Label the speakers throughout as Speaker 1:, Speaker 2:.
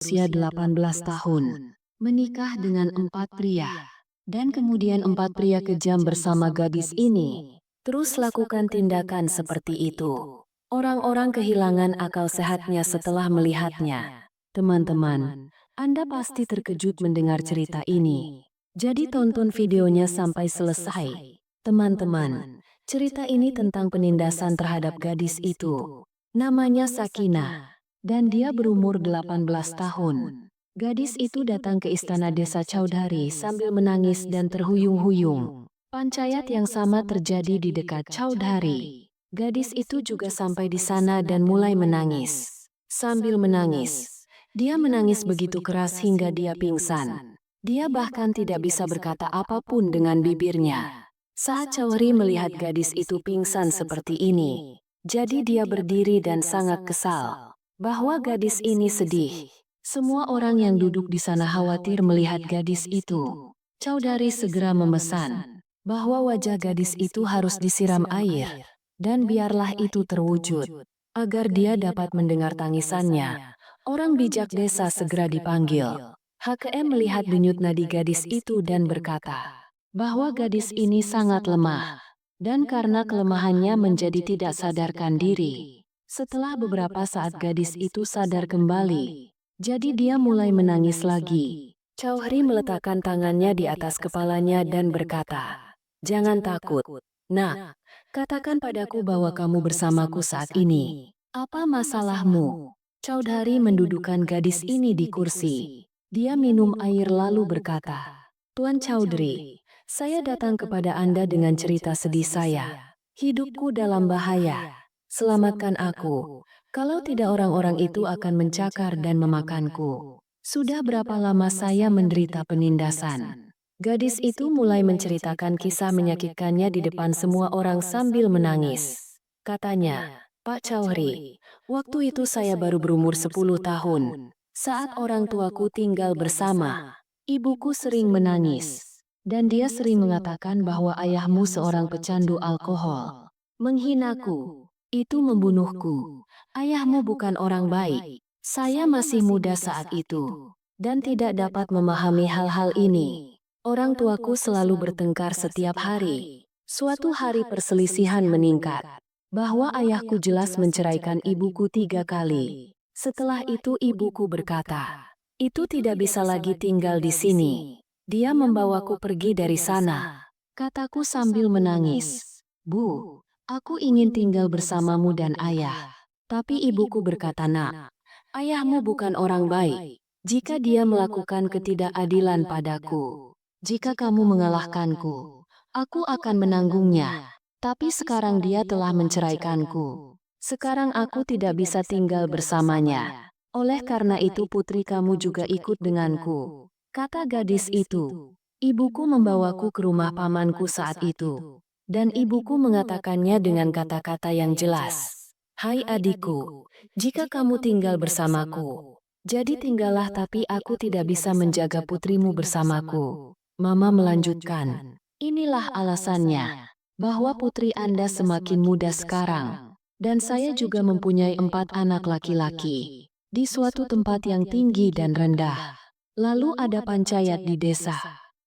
Speaker 1: berusia 18 tahun, menikah dengan 4 pria, dan kemudian 4 pria kejam bersama gadis ini, terus lakukan tindakan seperti itu. Orang-orang kehilangan akal sehatnya setelah melihatnya. Teman-teman, Anda pasti terkejut mendengar cerita ini. Jadi tonton videonya sampai selesai. Teman-teman, cerita ini tentang penindasan terhadap gadis itu. Namanya Sakinah, dan dia berumur 18 tahun. Gadis itu datang ke istana desa Chaudhary sambil menangis dan terhuyung-huyung. Pancayat yang sama terjadi di dekat Chaudhary. Gadis itu juga sampai di sana dan mulai menangis. Sambil menangis, dia menangis begitu keras hingga dia pingsan. Dia bahkan tidak bisa berkata apapun dengan bibirnya. Saat Chaudhary melihat gadis itu pingsan seperti ini, jadi dia berdiri dan sangat kesal bahwa gadis ini sedih. Semua orang yang duduk di sana khawatir melihat gadis itu. Chaudhary segera memesan bahwa wajah gadis itu harus disiram air, dan biarlah itu terwujud. Agar dia dapat mendengar tangisannya, orang bijak desa segera dipanggil. HKM melihat denyut nadi gadis itu dan berkata bahwa gadis ini sangat lemah, dan karena kelemahannya menjadi tidak sadarkan diri. Setelah beberapa saat gadis itu sadar kembali, jadi dia mulai menangis lagi. Chaudhary meletakkan tangannya di atas kepalanya dan berkata, "Jangan takut. Nak, katakan padaku bahwa kamu bersamaku saat ini. Apa masalahmu?" Chaudhary mendudukkan gadis ini di kursi. Dia minum air lalu berkata, "Tuan Chaudhary, saya datang kepada Anda dengan cerita sedih saya. Hidupku dalam bahaya. Selamatkan aku. Kalau tidak orang-orang itu akan mencakar dan memakanku. Sudah berapa lama saya menderita penindasan?" Gadis itu mulai menceritakan kisah menyakitkannya di depan semua orang sambil menangis. Katanya, "Pak Chaudhary, waktu itu saya baru berumur 10 tahun. Saat orang tuaku tinggal bersama, ibuku sering menangis. Dan dia sering mengatakan bahwa ayahmu seorang pecandu alkohol. Menghinaku. Itu membunuhku. Ayahmu bukan orang baik. Saya masih muda saat itu, dan tidak dapat memahami hal-hal ini. Orang tuaku selalu bertengkar setiap hari. Suatu hari perselisihan meningkat, bahwa ayahku jelas menceraikan ibuku 3 kali. Setelah itu ibuku berkata, "Itu tidak bisa lagi tinggal di sini. Dia membawaku pergi dari sana." Kataku sambil menangis, "Bu, aku ingin tinggal bersamamu dan ayah." Tapi ibuku berkata, "Nak, ayahmu bukan orang baik. Jika dia melakukan ketidakadilan padaku, jika kamu mengalahkanku, aku akan menanggungnya. Tapi sekarang dia telah menceraikanku. Sekarang aku tidak bisa tinggal bersamanya. Oleh karena itu putri kamu juga ikut denganku." Kata gadis itu. Ibuku membawaku ke rumah pamanku saat itu. Dan ibuku mengatakannya dengan kata-kata yang jelas. "Hai adikku, jika kamu tinggal bersamaku, jadi tinggallah tapi aku tidak bisa menjaga putrimu bersamaku." Mama melanjutkan, "Inilah alasannya, bahwa putri Anda semakin muda sekarang. Dan saya juga mempunyai 4 anak laki-laki, di suatu tempat yang tinggi dan rendah. Lalu ada pancayat di desa.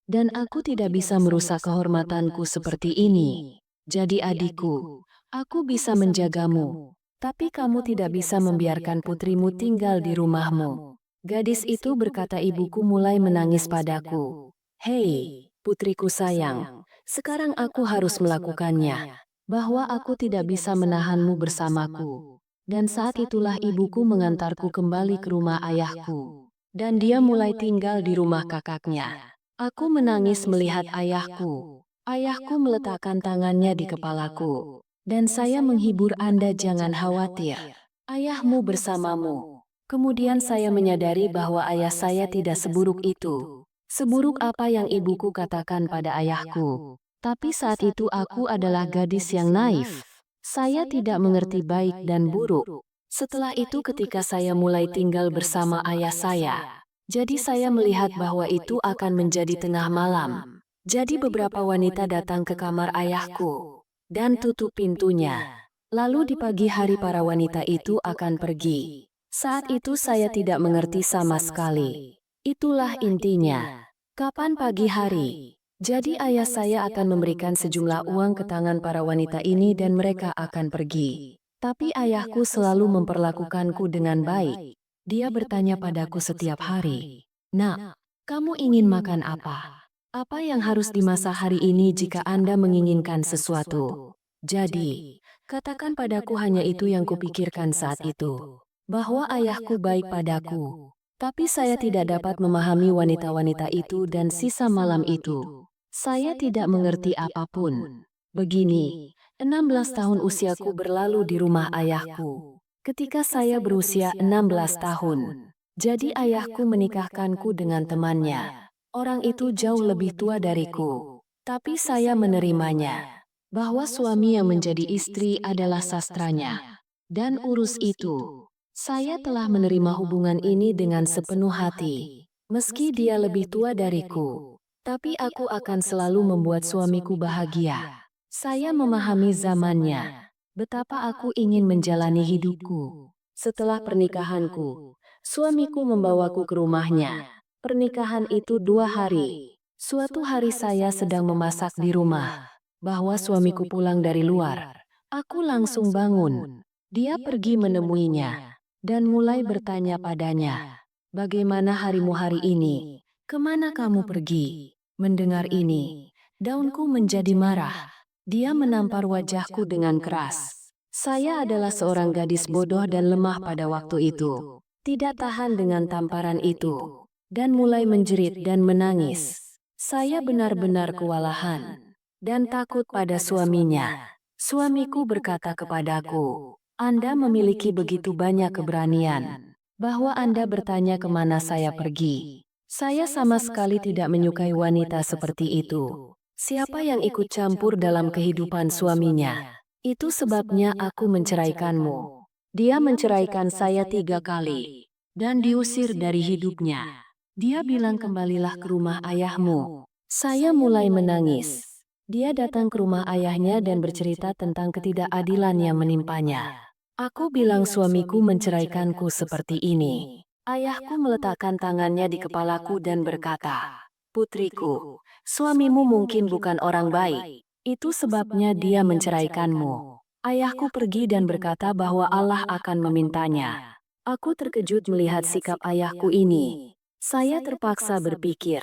Speaker 1: Dan aku tidak bisa merusak kehormatanku seperti ini. Jadi adikku, aku bisa menjagamu. Tapi kamu tidak bisa membiarkan putrimu tinggal di rumahmu." Gadis itu berkata, "Ibuku mulai menangis padaku. Hei, putriku sayang, sekarang aku harus melakukannya. Bahwa aku tidak bisa menahanmu bersamaku." Dan saat itulah ibuku mengantarku kembali ke rumah ayahku. Dan dia mulai tinggal di rumah kakaknya. Aku menangis melihat ayahku. Ayahku meletakkan tangannya di kepalaku. "Dan saya menghibur Anda, jangan khawatir. Ayahmu bersamamu." Kemudian saya menyadari bahwa ayah saya tidak seburuk itu. Seburuk apa yang ibuku katakan pada ayahku. Tapi saat itu aku adalah gadis yang naif. Saya tidak mengerti baik dan buruk. Setelah itu ketika saya mulai tinggal bersama ayah saya, jadi saya melihat bahwa itu akan menjadi tengah malam. Jadi beberapa wanita datang ke kamar ayahku dan tutup pintunya. Lalu di pagi hari para wanita itu akan pergi. Saat itu saya tidak mengerti sama sekali. Itulah intinya. Kapan pagi hari? Jadi ayah saya akan memberikan sejumlah uang ke tangan para wanita ini dan mereka akan pergi. Tapi ayahku selalu memperlakukanku dengan baik. Dia bertanya padaku setiap hari, "Nak, kamu ingin makan apa? Apa yang harus dimasak hari ini jika Anda menginginkan sesuatu?" Jadi, katakan padaku hanya itu yang kupikirkan saat itu. Bahwa ayahku baik padaku. Tapi saya tidak dapat memahami wanita-wanita itu dan sisa malam itu. Saya tidak mengerti apapun. Begini, 16 tahun usiaku berlalu di rumah ayahku. Ketika saya berusia 16 tahun. Jadi ayahku menikahkanku dengan temannya. Orang itu jauh lebih tua dariku. Tapi saya menerimanya. Bahwa suami yang menjadi istri adalah sastranya. Dan urus itu. Saya telah menerima hubungan ini dengan sepenuh hati. Meski dia lebih tua dariku. Tapi aku akan selalu membuat suamiku bahagia. Saya memahami zamannya. Betapa aku ingin menjalani hidupku. Setelah pernikahanku, suamiku membawaku ke rumahnya. Pernikahan itu 2 hari. Suatu hari saya sedang memasak di rumah. Bahwa suamiku pulang dari luar. Aku langsung bangun. Dia pergi menemuinya. Dan mulai bertanya padanya. "Bagaimana harimu hari ini? Kemana kamu pergi?" Mendengar ini, daunku menjadi marah. Dia menampar wajahku dengan keras. Saya adalah seorang gadis bodoh dan lemah pada waktu itu. Tidak tahan dengan tamparan itu. Dan mulai menjerit dan menangis. Saya benar-benar kewalahan. Dan takut pada suaminya. Suamiku berkata kepadaku, "Anda memiliki begitu banyak keberanian. Bahwa Anda bertanya kemana saya pergi. Saya sama sekali tidak menyukai wanita seperti itu. Siapa yang ikut campur dalam kehidupan suaminya? Itu sebabnya aku menceraikanmu." Dia menceraikan saya 3 kali. Dan diusir dari hidupnya. Dia bilang, "Kembalilah ke rumah ayahmu." Saya mulai menangis. Dia datang ke rumah ayahnya dan bercerita tentang ketidakadilan yang menimpanya. Aku bilang suamiku menceraikanku seperti ini. Ayahku meletakkan tangannya di kepalaku dan berkata, "Putriku, suamimu mungkin bukan orang baik. Itu sebabnya dia menceraikanmu." Ayahku pergi dan berkata bahwa Allah akan memintanya. Aku terkejut melihat sikap ayahku ini. Saya terpaksa berpikir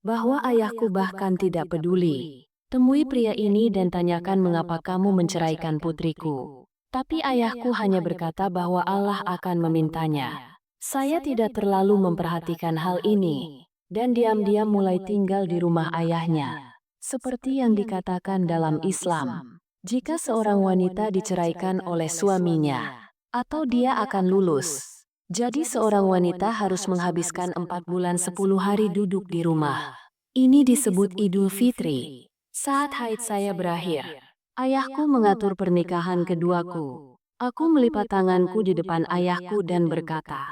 Speaker 1: bahwa ayahku bahkan tidak peduli. "Temui pria ini dan tanyakan mengapa kamu menceraikan putriku." Tapi ayahku hanya berkata bahwa Allah akan memintanya. Saya tidak terlalu memperhatikan hal ini, dan diam-diam mulai tinggal di rumah ayahnya. Seperti yang dikatakan dalam Islam, jika seorang wanita diceraikan oleh suaminya, atau dia akan lulus. Jadi seorang wanita harus menghabiskan 4 bulan 10 hari duduk di rumah. Ini disebut Idul Fitri. Saat haid saya berakhir, ayahku mengatur pernikahan keduaku. Aku melipat tanganku di depan ayahku dan berkata,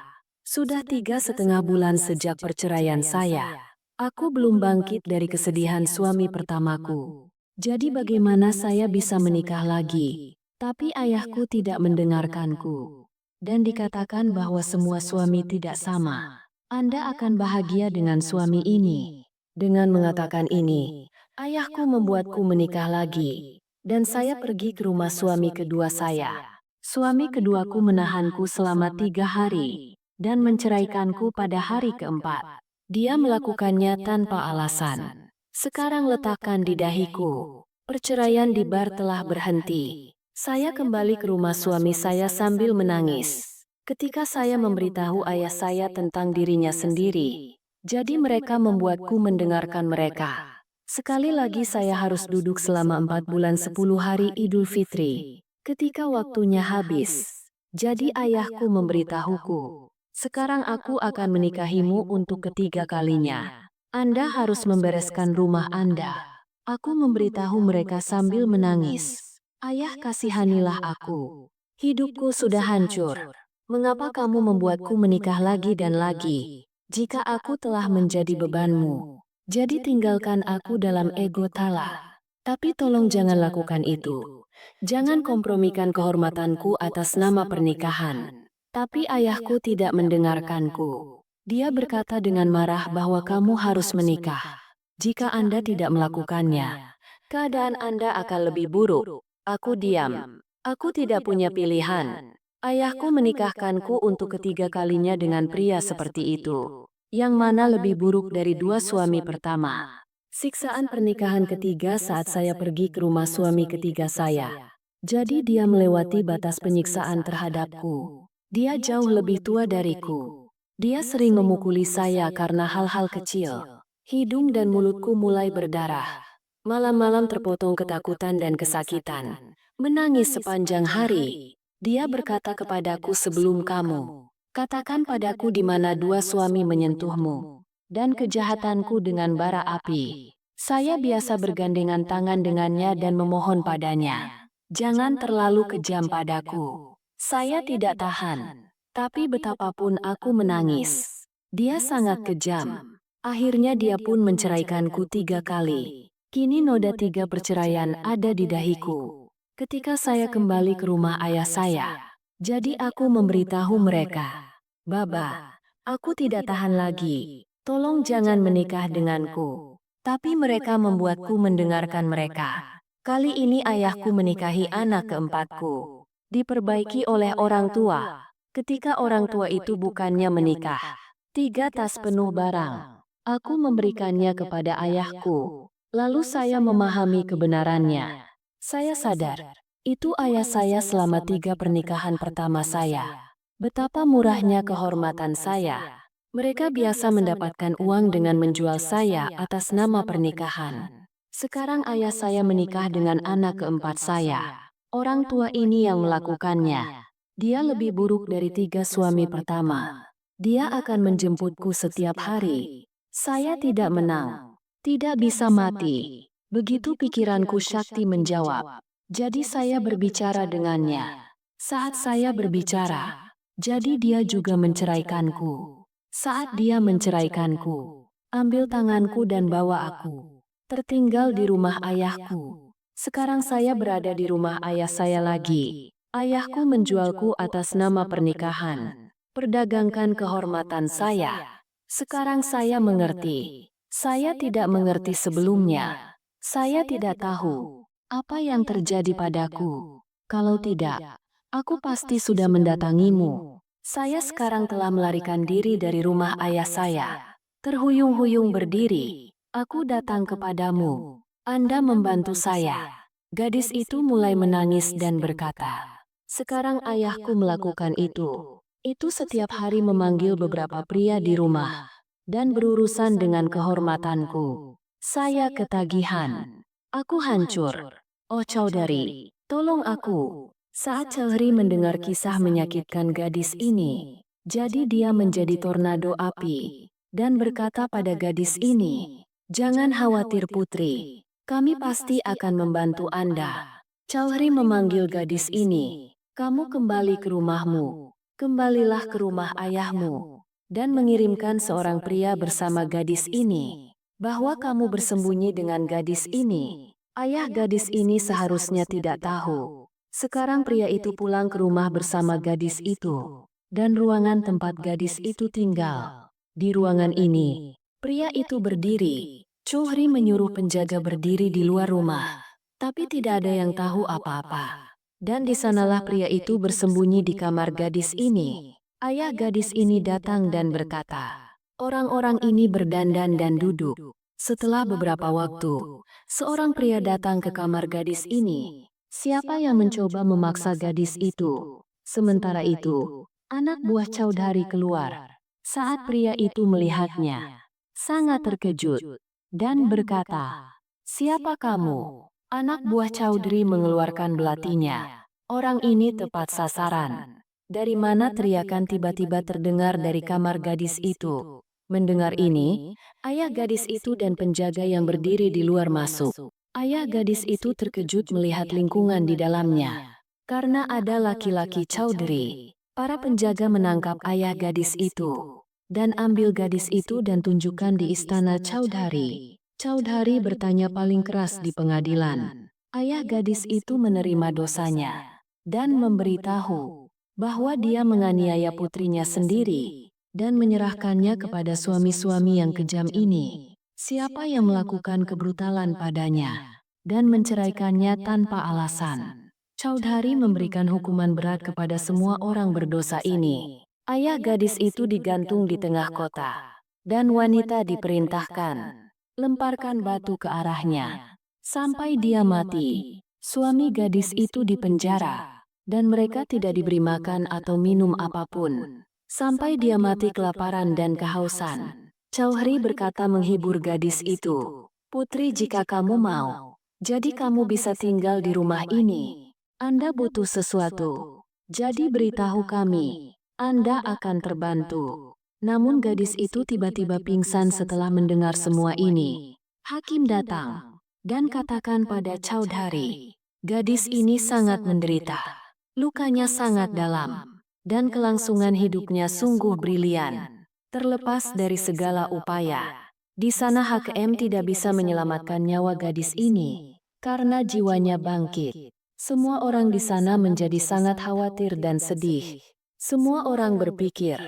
Speaker 1: "Sudah 3,5 bulan sejak perceraian saya. Aku belum bangkit dari kesedihan suami pertamaku. Jadi bagaimana saya bisa menikah lagi?" Tapi ayahku tidak mendengarkanku. Dan dikatakan bahwa semua suami tidak sama. Anda akan bahagia dengan suami ini. Dengan mengatakan ini, ayahku membuatku menikah lagi. Dan saya pergi ke rumah suami kedua saya. Suami keduaku menahanku selama 3 hari. Dan menceraikanku pada hari keempat. Dia melakukannya tanpa alasan. Sekarang letakkan di dahiku. Perceraian di bar telah berhenti. Saya kembali ke rumah suami saya sambil menangis. Ketika saya memberitahu ayah saya tentang dirinya sendiri. Jadi mereka membuatku mendengarkan mereka. Sekali lagi saya harus duduk selama 4 bulan 10 hari Idul Fitri. Ketika waktunya habis. Jadi ayahku memberitahuku. "Sekarang aku akan menikahimu untuk ketiga kalinya. Anda harus membereskan rumah Anda." Aku memberitahu mereka sambil menangis. "Ayah, kasihanilah aku. Hidupku sudah hancur. Mengapa kamu membuatku menikah lagi dan lagi? Jika aku telah menjadi bebanmu. Jadi tinggalkan aku dalam ego tala. Tapi tolong jangan lakukan itu. Jangan kompromikan kehormatanku atas nama pernikahan." Tapi ayahku tidak mendengarkanku. Dia berkata dengan marah bahwa kamu harus menikah. Jika Anda tidak melakukannya, keadaan Anda akan lebih buruk. Aku diam. Aku tidak punya pilihan. Ayahku menikahkanku untuk ketiga kalinya dengan pria seperti itu. Yang mana lebih buruk dari dua suami pertama. Siksaan pernikahan ketiga saat saya pergi ke rumah suami ketiga saya. Jadi dia melewati batas penyiksaan terhadapku. Dia jauh lebih tua dariku. Dia sering memukuli saya karena hal-hal kecil. Hidung dan mulutku mulai berdarah. Malam-malam terpotong ketakutan dan kesakitan. Menangis sepanjang hari. Dia berkata kepadaku sebelum kamu. Katakan padaku di mana dua suami menyentuhmu. Dan kejahatanku dengan bara api. Saya biasa bergandengan tangan dengannya dan memohon padanya. Jangan terlalu kejam padaku. Saya tidak tahan. Tapi betapapun aku menangis. Dia sangat kejam. Akhirnya dia pun menceraikanku 3 kali. Kini noda 3 perceraian ada di dahiku. Ketika saya kembali ke rumah ayah saya. Jadi aku memberitahu mereka. Baba, aku tidak tahan lagi. Tolong jangan menikah denganku. Tapi mereka membuatku mendengarkan mereka. Kali ini ayahku menikahi anak keempatku. Diperbaiki oleh orang tua. Ketika orang tua itu bukannya menikah. 3 tas penuh barang. Aku memberikannya kepada ayahku. Lalu saya memahami kebenarannya. Saya sadar. Itu ayah saya selama 3 pernikahan pertama saya. Betapa murahnya kehormatan saya. Mereka biasa mendapatkan uang dengan menjual saya atas nama pernikahan. Sekarang ayah saya menikah dengan anak keempat saya. Orang tua ini yang melakukannya. Dia lebih buruk dari 3 suami pertama. Dia akan menjemputku setiap hari. Saya tidak menang. Tidak bisa mati. Begitu pikiranku Sakti menjawab. Jadi saya berbicara dengannya. Saat saya berbicara, jadi dia juga menceraikanku. Saat dia menceraikanku, ambil tanganku dan bawa aku. Tertinggal di rumah ayahku. Sekarang saya berada di rumah ayah saya lagi. Ayahku menjualku atas nama pernikahan. Perdagangkan kehormatan saya. Sekarang saya mengerti. Saya tidak mengerti sebelumnya. Saya tidak tahu apa yang terjadi padaku. Kalau tidak, aku pasti sudah mendatangimu. Saya sekarang telah melarikan diri dari rumah ayah saya. Terhuyung-huyung berdiri, aku datang kepadamu. Anda membantu saya. Gadis itu mulai menangis dan berkata, sekarang ayahku melakukan itu. Itu setiap hari memanggil beberapa pria di rumah dan berurusan dengan kehormatanku. Saya ketagihan. Aku hancur. Oh Chaudhary, tolong aku. Saat Chaudhary mendengar kisah menyakitkan gadis ini, jadi dia menjadi tornado api dan berkata pada gadis ini, jangan khawatir putri, kami pasti akan membantu Anda. Chaudhary memanggil gadis ini, kamu kembali ke rumahmu. Kembalilah ke rumah ayahmu, dan mengirimkan seorang pria bersama gadis ini, bahwa kamu bersembunyi dengan gadis ini. Ayah gadis ini seharusnya tidak tahu. Sekarang pria itu pulang ke rumah bersama gadis itu, dan ruangan tempat gadis itu tinggal. Di ruangan ini, pria itu berdiri. Chaudhary menyuruh penjaga berdiri di luar rumah, tapi tidak ada yang tahu apa-apa. Dan di sanalah pria itu bersembunyi di kamar gadis ini. Ayah gadis ini datang dan berkata, orang-orang ini berdandan dan duduk. Setelah beberapa waktu, seorang pria datang ke kamar gadis ini. Siapa yang mencoba memaksa gadis itu? Sementara itu, anak buah Chaudhary keluar. Saat pria itu melihatnya, sangat terkejut dan berkata, siapa kamu? Anak buah Chaudhary mengeluarkan belatinya. Orang ini tepat sasaran. Dari mana teriakan tiba-tiba terdengar dari kamar gadis itu? Mendengar ini, ayah gadis itu dan penjaga yang berdiri di luar masuk. Ayah gadis itu terkejut melihat lingkungan di dalamnya. Karena ada laki-laki Chaudhary. Para penjaga menangkap ayah gadis itu. Dan ambil gadis itu dan tunjukkan di istana Chaudhary. Chaudhary bertanya paling keras di pengadilan. Ayah gadis itu menerima dosanya dan memberitahu bahwa dia menganiaya putrinya sendiri dan menyerahkannya kepada suami-suami yang kejam ini. Siapa yang melakukan kebrutalan padanya dan menceraikannya tanpa alasan? Chaudhary memberikan hukuman berat kepada semua orang berdosa ini. Ayah gadis itu digantung di tengah kota, dan wanita diperintahkan lemparkan batu ke arahnya sampai dia mati. Suami gadis itu dipenjara, dan mereka tidak diberi makan atau minum apapun sampai dia mati kelaparan dan kehausan. Chaudhary berkata menghibur gadis itu, "Putri, jika kamu mau, jadi kamu bisa tinggal di rumah ini. Anda butuh sesuatu, jadi beritahu kami, Anda akan terbantu." Namun gadis itu tiba-tiba pingsan setelah mendengar semua ini. Hakim datang dan katakan pada Chaudhary, gadis ini sangat menderita. Lukanya sangat dalam, dan kelangsungan hidupnya sungguh brilian. Terlepas dari segala upaya, di sana HKM tidak bisa menyelamatkan nyawa gadis ini, karena jiwanya bangkit. Semua orang di sana menjadi sangat khawatir dan sedih. Semua orang berpikir,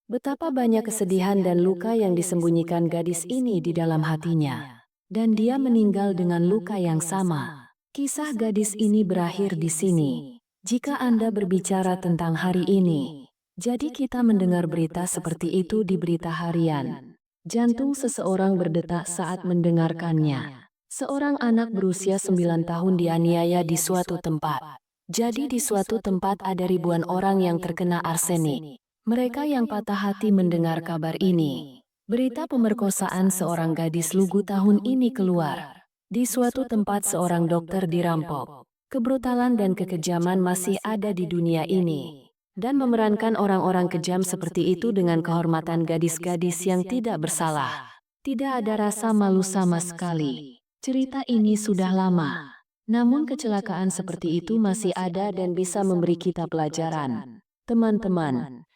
Speaker 1: betapa banyak kesedihan dan luka yang disembunyikan gadis ini di dalam hatinya. Dan dia meninggal dengan luka yang sama. Kisah gadis ini berakhir di sini. Jika Anda berbicara tentang hari ini, jadi kita mendengar berita seperti itu di berita harian. Jantung seseorang berdetak saat mendengarkannya. Seorang anak berusia 9 tahun dianiaya di suatu tempat. Jadi di suatu tempat ada ribuan orang yang terkena arsenik. Mereka yang patah hati mendengar kabar ini. Berita pemerkosaan seorang gadis lugu tahun ini keluar. Di suatu tempat seorang dokter dirampok. Kebrutalan dan kekejaman masih ada di dunia ini. Dan memerankan orang-orang kejam seperti itu dengan kehormatan gadis-gadis yang tidak bersalah. Tidak ada rasa malu sama sekali. Cerita ini sudah lama. Namun kecelakaan seperti itu masih ada dan bisa memberi kita pelajaran. Teman-teman,